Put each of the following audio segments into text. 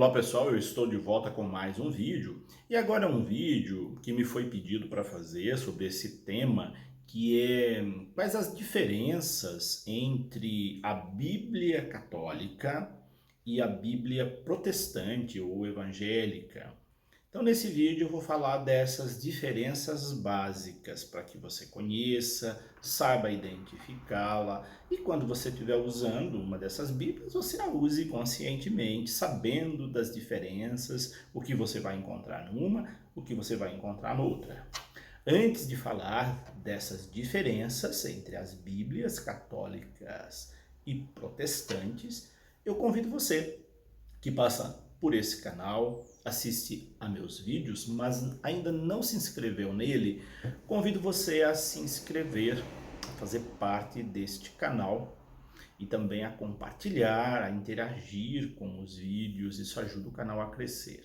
Olá pessoal, eu estou de volta com mais um vídeo e agora é um vídeo que me foi pedido para fazer sobre esse tema que é quais as diferenças entre a Bíblia católica e a Bíblia protestante ou evangélica. Então nesse vídeo eu vou falar dessas diferenças básicas para que você conheça, saiba identificá-la e quando você estiver usando uma dessas bíblias, você a use conscientemente, sabendo das diferenças, o que você vai encontrar numa, o que você vai encontrar noutra. Antes de falar dessas diferenças entre as bíblias católicas e protestantes, eu convido você que passa por esse canal, assiste a meus vídeos, mas ainda não se inscreveu nele, convido você a se inscrever, a fazer parte deste canal e também a compartilhar, a interagir com os vídeos, isso ajuda o canal a crescer.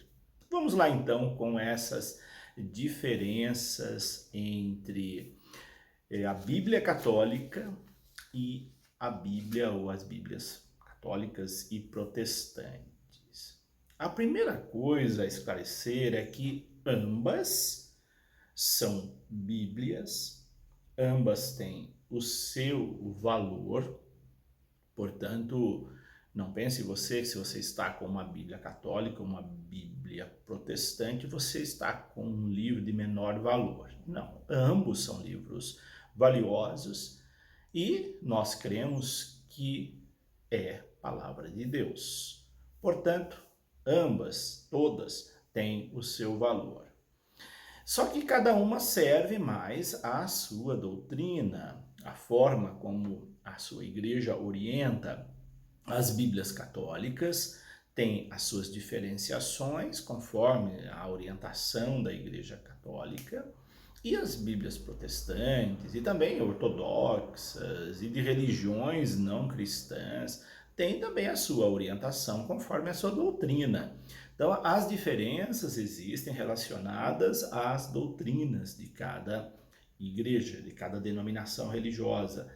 Vamos lá então com essas diferenças entre a Bíblia católica e a Bíblia ou as Bíblias católicas e protestantes. A primeira coisa a esclarecer é que ambas são Bíblias, ambas têm o seu valor, portanto, não pense você que se você está com uma Bíblia católica, uma Bíblia protestante, você está com um livro de menor valor. Não, ambos são livros valiosos e nós cremos que é palavra de Deus. Portanto, ambas, todas, têm o seu valor. Só que cada uma serve mais à sua doutrina, a forma como a sua igreja orienta. As Bíblias católicas têm as suas diferenciações conforme a orientação da igreja católica, e as Bíblias protestantes e também ortodoxas e de religiões não cristãs têm também a sua orientação conforme a sua doutrina. Então, as diferenças existem relacionadas às doutrinas de cada igreja, de cada denominação religiosa.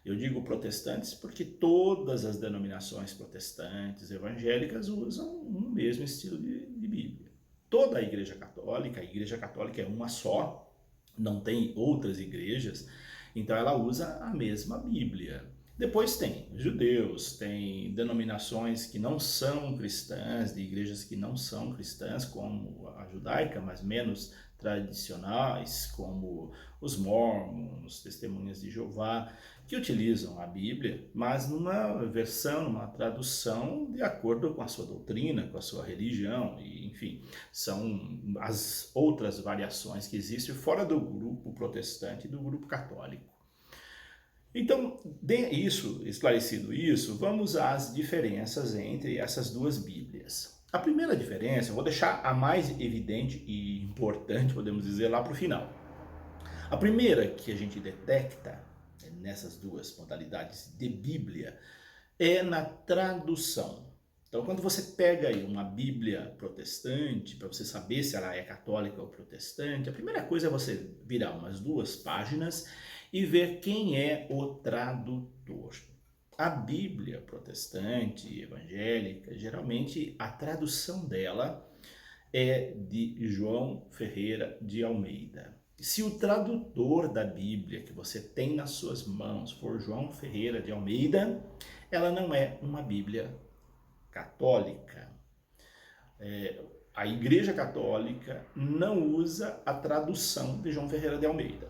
Eu digo protestantes porque todas as denominações protestantes evangélicas usam o mesmo estilo de Bíblia. Toda a igreja católica é uma só, não tem outras igrejas, então ela usa a mesma Bíblia. Depois tem judeus, tem denominações que não são cristãs, de igrejas que não são cristãs, como a judaica, mas menos tradicionais, como os mormons, testemunhas de Jeová, que utilizam a Bíblia, mas numa versão, numa tradução de acordo com a sua doutrina, com a sua religião, e enfim, são as outras variações que existem fora do grupo protestante e do grupo católico. Então, esclarecido isso, vamos às diferenças entre essas duas Bíblias. A primeira diferença, eu vou deixar a mais evidente e importante, podemos dizer, lá para o final. A primeira que a gente detecta nessas duas modalidades de Bíblia é na tradução. Então, quando você pega aí uma Bíblia protestante, para você saber se ela é católica ou protestante, a primeira coisa é você virar umas duas páginas e ver quem é o tradutor. A Bíblia protestante, evangélica, geralmente a tradução dela é de João Ferreira de Almeida. Se o tradutor da Bíblia que você tem nas suas mãos for João Ferreira de Almeida, ela não é uma Bíblia católica. A Igreja Católica não usa a tradução de João Ferreira de Almeida.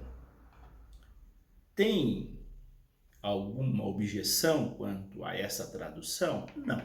Tem alguma objeção quanto a essa tradução? Não.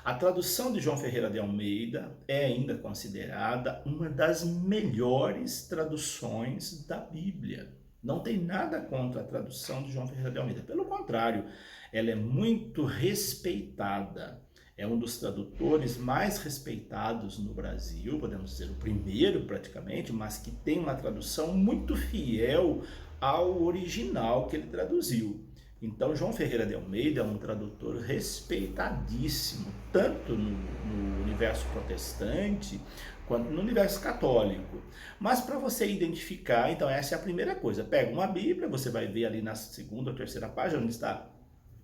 A tradução de João Ferreira de Almeida é ainda considerada uma das melhores traduções da Bíblia. Não tem nada contra a tradução de João Ferreira de Almeida. Pelo contrário, ela é muito respeitada. É um dos tradutores mais respeitados no Brasil, podemos dizer o primeiro praticamente, mas que tem uma tradução muito fiel ao original que ele traduziu. Então, João Ferreira de Almeida é um tradutor respeitadíssimo, tanto no universo protestante quanto no universo católico. Mas para você identificar, então essa é a primeira coisa. Pega uma Bíblia, você vai ver ali na segunda ou terceira página onde está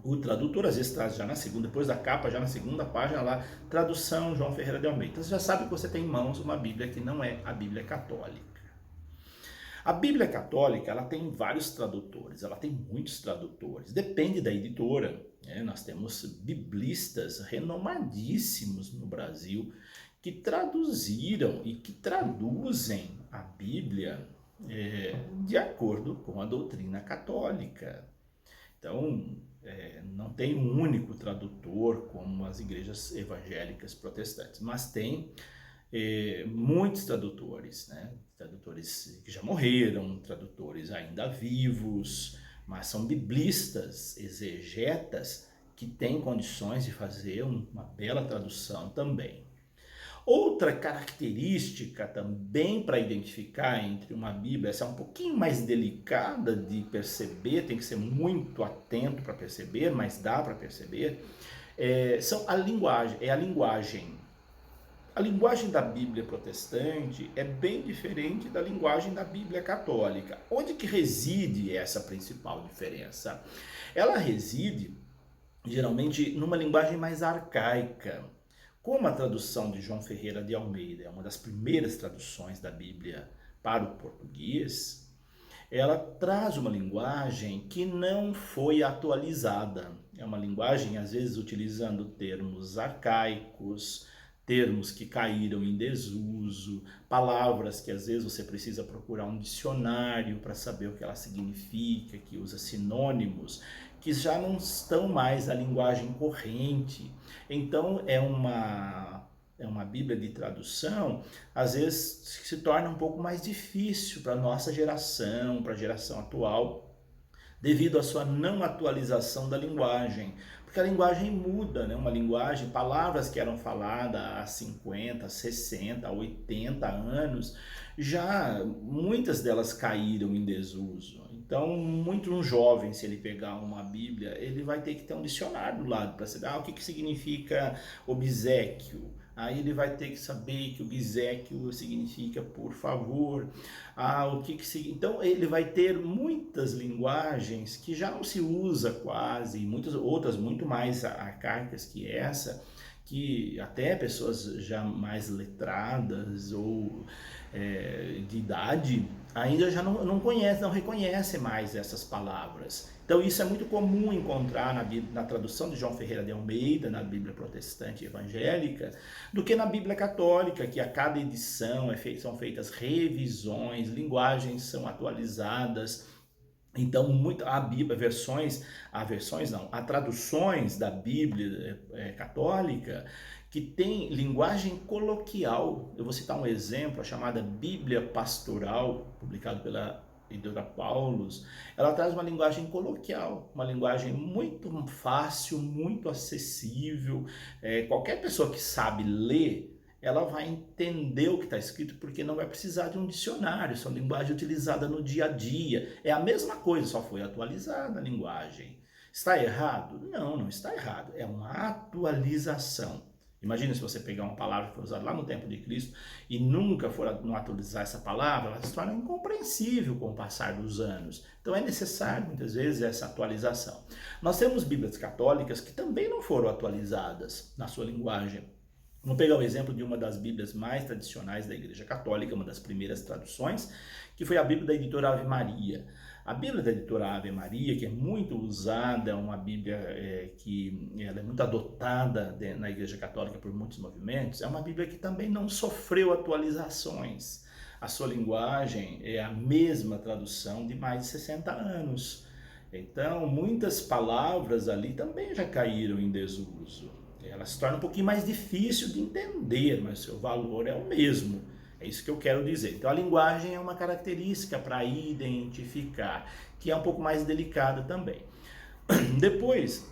O tradutor às vezes traz já na segunda, depois da capa, já na segunda página lá, tradução João Ferreira de Almeida. Então você já sabe que você tem em mãos uma Bíblia que não é a Bíblia católica. A Bíblia católica, ela tem vários tradutores, ela tem muitos tradutores, depende da editora, né? Nós temos biblistas renomadíssimos no Brasil que traduziram e que traduzem a Bíblia de acordo com a doutrina católica. Então, não tem um único tradutor como as igrejas evangélicas protestantes, mas tem muitos tradutores, né? Tradutores que já morreram, tradutores ainda vivos, mas são biblistas, exegetas, que têm condições de fazer uma bela tradução também. Outra característica também para identificar entre uma Bíblia, essa é um pouquinho mais delicada de perceber, tem que ser muito atento para perceber, mas dá para perceber, são a linguagem. A linguagem da Bíblia protestante é bem diferente da linguagem da Bíblia católica. Onde que reside essa principal diferença? Ela reside, geralmente, numa linguagem mais arcaica. Como a tradução de João Ferreira de Almeida é uma das primeiras traduções da Bíblia para o português, ela traz uma linguagem que não foi atualizada. É uma linguagem, às vezes, utilizando termos arcaicos, termos que caíram em desuso, palavras que às vezes você precisa procurar um dicionário para saber o que ela significa, que usa sinônimos, que já não estão mais na linguagem corrente. Então é uma Bíblia de tradução, às vezes se torna um pouco mais difícil para a nossa geração, para a geração atual, devido à sua não atualização da linguagem. Porque a linguagem muda, né? Uma linguagem, palavras que eram faladas há 50, 60, 80 anos, já muitas delas caíram em desuso. Então, muito um jovem, se ele pegar uma Bíblia, ele vai ter que ter um dicionário do lado para saber o que significa obséquio. Aí ele vai ter que saber que o obséquio significa por favor. Então ele vai ter muitas linguagens que já não se usa quase, e muitas outras muito mais arcaicas que essa, que até pessoas já mais letradas ou de idade ainda já não conhecem, não reconhecem mais essas palavras. Então isso é muito comum encontrar na tradução de João Ferreira de Almeida, na Bíblia protestante evangélica, do que na Bíblia católica, que a cada edição são feitas revisões, linguagens são atualizadas. Então, há traduções da Bíblia católica que tem linguagem coloquial. Eu vou citar um exemplo, a chamada Bíblia Pastoral, publicada pela editora Paulus. Ela traz uma linguagem coloquial, uma linguagem muito fácil, muito acessível. Qualquer pessoa que sabe ler, ela vai entender o que está escrito, porque não vai precisar de um dicionário, são linguagem utilizada no dia a dia. É a mesma coisa, só foi atualizada a linguagem. Está errado? Não, não está errado. É uma atualização. Imagina se você pegar uma palavra que foi usada lá no tempo de Cristo e nunca não atualizar essa palavra, ela se torna incompreensível com o passar dos anos. Então é necessário, muitas vezes, essa atualização. Nós temos Bíblias católicas que também não foram atualizadas na sua linguagem. Vamos pegar o exemplo de uma das Bíblias mais tradicionais da Igreja Católica, uma das primeiras traduções, que foi a Bíblia da editora Ave Maria. A Bíblia da editora Ave Maria, que é muito usada, é uma Bíblia que ela é muito adotada na Igreja Católica por muitos movimentos, é uma Bíblia que também não sofreu atualizações. A sua linguagem é a mesma tradução de mais de 60 anos. Então, muitas palavras ali também já caíram em desuso. Ela se torna um pouquinho mais difícil de entender, mas seu valor é o mesmo. É isso que eu quero dizer. Então a linguagem é uma característica para identificar, que é um pouco mais delicada também. Depois,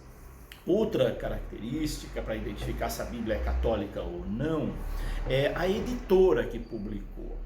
outra característica para identificar se a Bíblia é católica ou não, é a editora que publicou.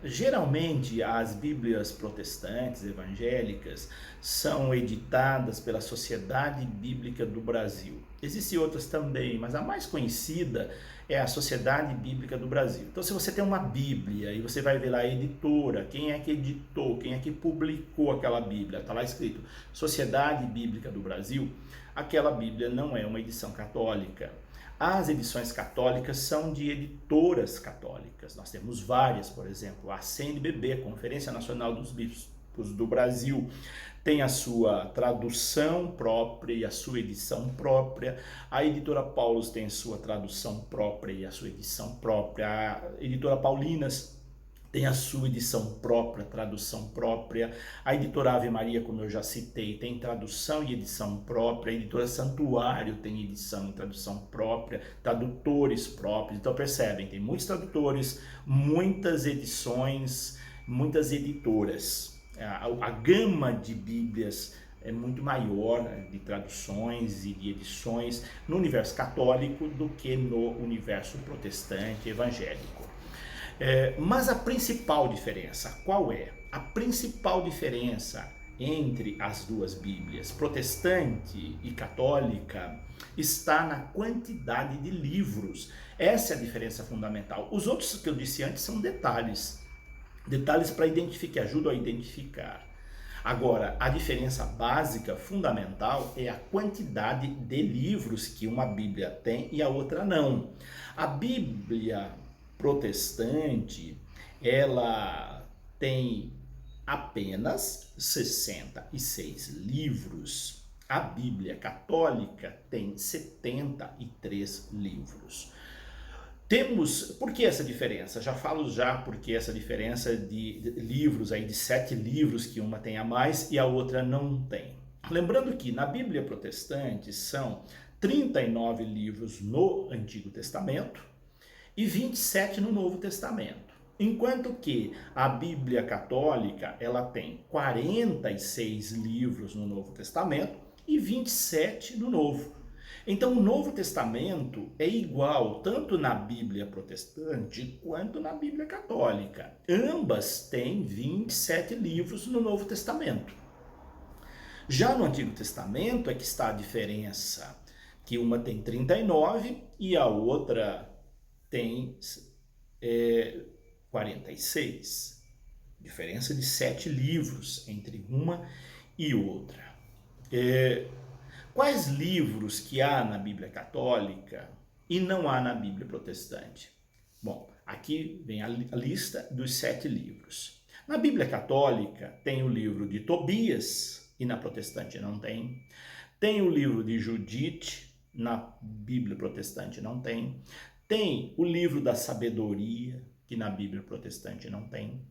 Geralmente, as Bíblias protestantes, evangélicas, são editadas pela Sociedade Bíblica do Brasil. Existem outras também, mas a mais conhecida é a Sociedade Bíblica do Brasil. Então, se você tem uma Bíblia e você vai ver lá a editora, quem é que editou, quem é que publicou aquela Bíblia, está lá escrito Sociedade Bíblica do Brasil, aquela Bíblia não é uma edição católica. As edições católicas são de editoras católicas. Nós temos várias, por exemplo, a CNBB, Conferência Nacional dos Bispos do Brasil, tem a sua tradução própria e a sua edição própria. A editora Paulus tem a sua tradução própria e a sua edição própria. A editora Paulinas tem a sua edição própria, tradução própria. A editora Ave Maria, como eu já citei, tem tradução e edição própria. A editora Santuário tem edição e tradução própria, tradutores próprios. Então percebem, tem muitos tradutores, muitas edições, muitas editoras. A gama de Bíblias é muito maior, né, de traduções e de edições no universo católico do que no universo protestante evangélico. Mas a principal diferença, qual é? A principal diferença entre as duas Bíblias, protestante e católica, está na quantidade de livros. Essa é a diferença fundamental. Os outros que eu disse antes são detalhes. Detalhes para identificar, ajudam a identificar. Agora, a diferença básica, fundamental, é a quantidade de livros que uma Bíblia tem e a outra não. A Bíblia protestante, ela tem apenas 66 livros. A Bíblia católica tem 73 livros. Por que essa diferença? Já falo porque essa diferença de livros, aí de 7 livros que uma tem a mais e a outra não tem. Lembrando que na Bíblia protestante são 39 livros no Antigo Testamento e 27 no Novo Testamento. Enquanto que a Bíblia católica, ela tem 46 livros no Novo Testamento e 27 no Novo. Então o Novo Testamento é igual tanto na Bíblia protestante quanto na Bíblia católica. Ambas têm 27 livros no Novo Testamento. Já no Antigo Testamento é que está a diferença, que uma tem 39 e a outra tem 46. Diferença de 7 livros entre uma e outra. Quais livros que há na Bíblia católica e não há na Bíblia protestante? Bom, aqui vem a lista dos 7 livros. Na Bíblia católica tem o livro de Tobias e na protestante não tem. Tem o livro de Judite, na Bíblia protestante não tem. Tem o livro da sabedoria, que na Bíblia protestante não tem.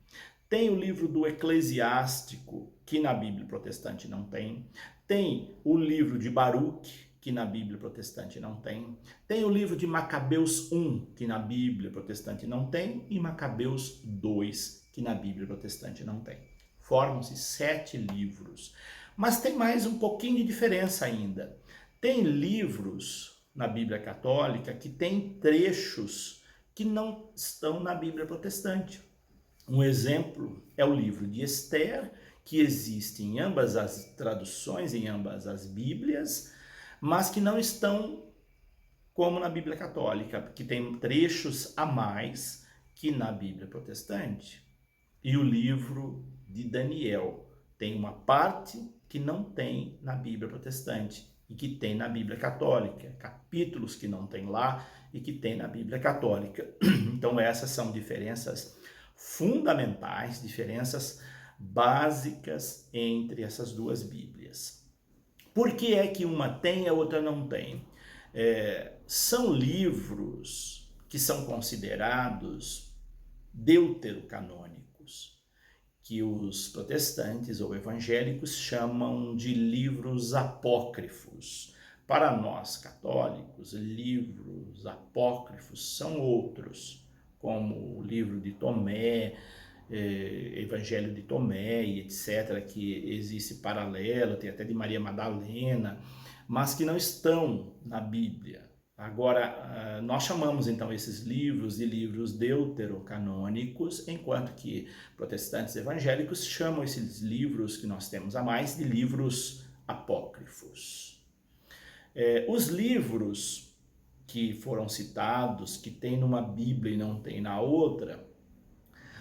Tem o livro do Eclesiástico, que na Bíblia protestante não tem. Tem o livro de Baruque, que na Bíblia protestante não tem. Tem o livro de Macabeus 1, que na Bíblia protestante não tem. E Macabeus 2, que na Bíblia protestante não tem. Formam-se 7 livros. Mas tem mais um pouquinho de diferença ainda. Tem livros na Bíblia católica que tem trechos que não estão na Bíblia protestante. Um exemplo é o livro de Esther, que existe em ambas as traduções, em ambas as Bíblias, mas que não estão como na Bíblia católica, que tem trechos a mais que na Bíblia protestante. E o livro de Daniel tem uma parte que não tem na Bíblia protestante e que tem na Bíblia católica, capítulos que não tem lá e que tem na Bíblia católica. Então essas são diferenças fundamentais, diferenças básicas entre essas duas Bíblias. Por que é que uma tem e a outra não tem? São livros que são considerados deuterocanônicos, que os protestantes ou evangélicos chamam de livros apócrifos. Para nós católicos, livros apócrifos são outros, como o livro de Tomé, Evangelho de Tomé e etc., que existe paralelo, tem até de Maria Madalena, mas que não estão na Bíblia. Agora, nós chamamos então esses livros de livros deuterocanônicos, enquanto que protestantes evangélicos chamam esses livros que nós temos a mais de livros apócrifos. Os livros que foram citados, que tem numa Bíblia e não tem na outra,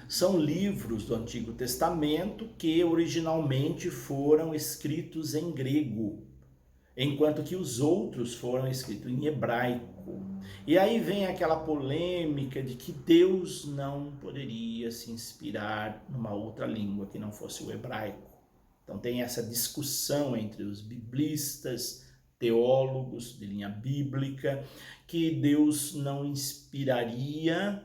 são livros do Antigo Testamento que originalmente foram escritos em grego, enquanto que os outros foram escritos em hebraico. E aí vem aquela polêmica de que Deus não poderia se inspirar numa outra língua que não fosse o hebraico. Então tem essa discussão entre os biblistas, teólogos de linha bíblica, que Deus não inspiraria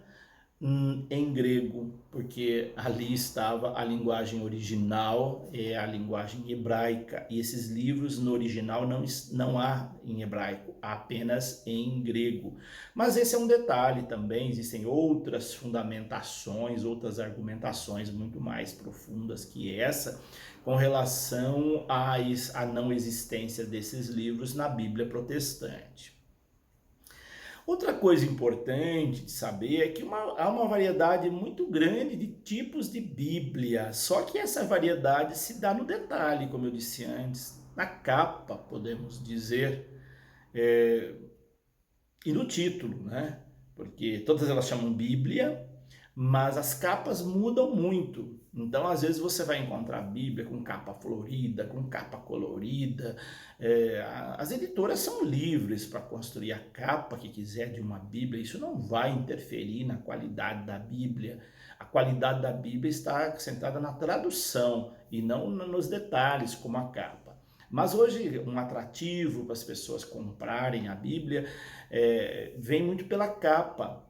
em grego, porque ali estava a linguagem original, a linguagem hebraica, e esses livros no original não há em hebraico, há apenas em grego. Mas esse é um detalhe também, existem outras fundamentações, outras argumentações muito mais profundas que essa, com relação à não existência desses livros na Bíblia protestante. Outra coisa importante de saber é que há uma variedade muito grande de tipos de Bíblia, só que essa variedade se dá no detalhe, como eu disse antes, na capa, podemos dizer, e no título, né? Porque todas elas chamam Bíblia, mas as capas mudam muito. Então, às vezes você vai encontrar a Bíblia com capa florida, com capa colorida. As editoras são livres para construir a capa que quiser de uma Bíblia. Isso não vai interferir na qualidade da Bíblia. A qualidade da Bíblia está centrada na tradução e não nos detalhes como a capa. Mas hoje um atrativo para as pessoas comprarem a Bíblia vem muito pela capa.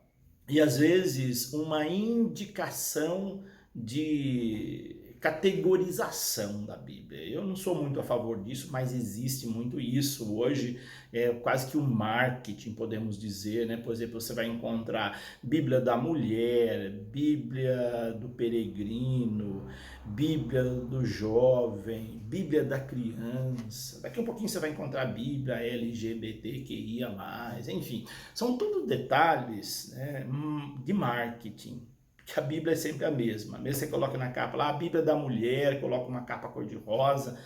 E às vezes uma indicação de categorização da Bíblia. Eu não sou muito a favor disso, mas existe muito isso. Hoje é quase que um marketing, podemos dizer, né? Por exemplo, você vai encontrar Bíblia da mulher, Bíblia do peregrino, Bíblia do jovem, Bíblia da criança. Daqui a um pouquinho você vai encontrar a Bíblia LGBTQIA+, enfim. São tudo detalhes, né, de marketing. Que a Bíblia é sempre a mesma. Mesmo você coloca na capa lá, a Bíblia da mulher, coloca uma capa cor-de-rosa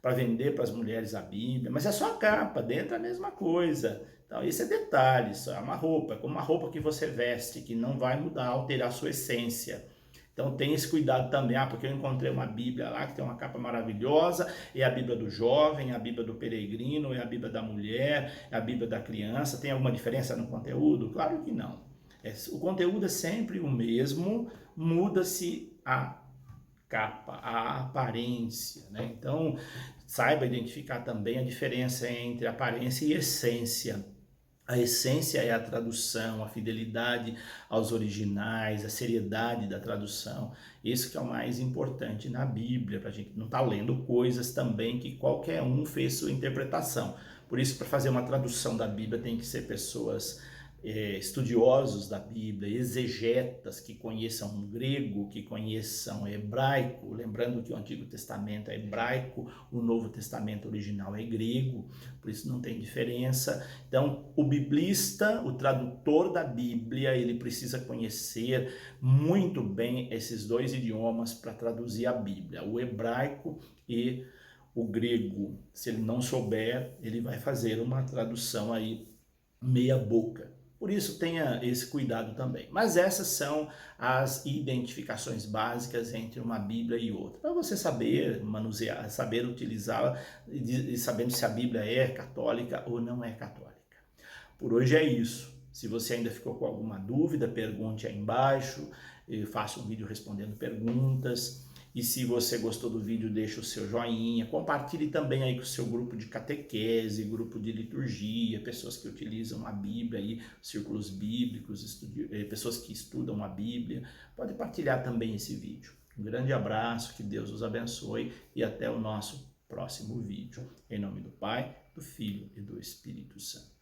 para vender para as mulheres a Bíblia, mas é só a capa, dentro é a mesma coisa. Então, isso é detalhe, isso é uma roupa, como uma roupa que você veste, que não vai mudar, alterar a sua essência. Então, tem esse cuidado também, porque eu encontrei uma Bíblia lá que tem uma capa maravilhosa, é a Bíblia do jovem, é a Bíblia do peregrino, é a Bíblia da mulher, é a Bíblia da criança. Tem alguma diferença no conteúdo? Claro que não. O conteúdo é sempre o mesmo, muda-se a capa, a aparência, né? Então, saiba identificar também a diferença entre aparência e essência. A essência é a tradução, a fidelidade aos originais, a seriedade da tradução. Isso que é o mais importante na Bíblia, para a gente não estar lendo coisas também que qualquer um fez sua interpretação. Por isso, para fazer uma tradução da Bíblia, tem que ser pessoas estudiosos da Bíblia, exegetas que conheçam grego, que conheçam hebraico, lembrando que o Antigo Testamento é hebraico, o Novo Testamento original é grego, por isso não tem diferença. Então, o biblista, o tradutor da Bíblia, ele precisa conhecer muito bem esses dois idiomas para traduzir a Bíblia, o hebraico e o grego. Se ele não souber, ele vai fazer uma tradução aí meia boca. Por isso tenha esse cuidado também. Mas essas são as identificações básicas entre uma Bíblia e outra. Para você saber manusear, saber utilizá-la e sabendo se a Bíblia é católica ou não é católica. Por hoje é isso. Se você ainda ficou com alguma dúvida, pergunte aí embaixo. Eu faço um vídeo respondendo perguntas. E se você gostou do vídeo, deixa o seu joinha, compartilhe também aí com o seu grupo de catequese, grupo de liturgia, pessoas que utilizam a Bíblia, aí, círculos bíblicos, pessoas que estudam a Bíblia. Pode partilhar também esse vídeo. Um grande abraço, que Deus os abençoe e até o nosso próximo vídeo. Em nome do Pai, do Filho e do Espírito Santo.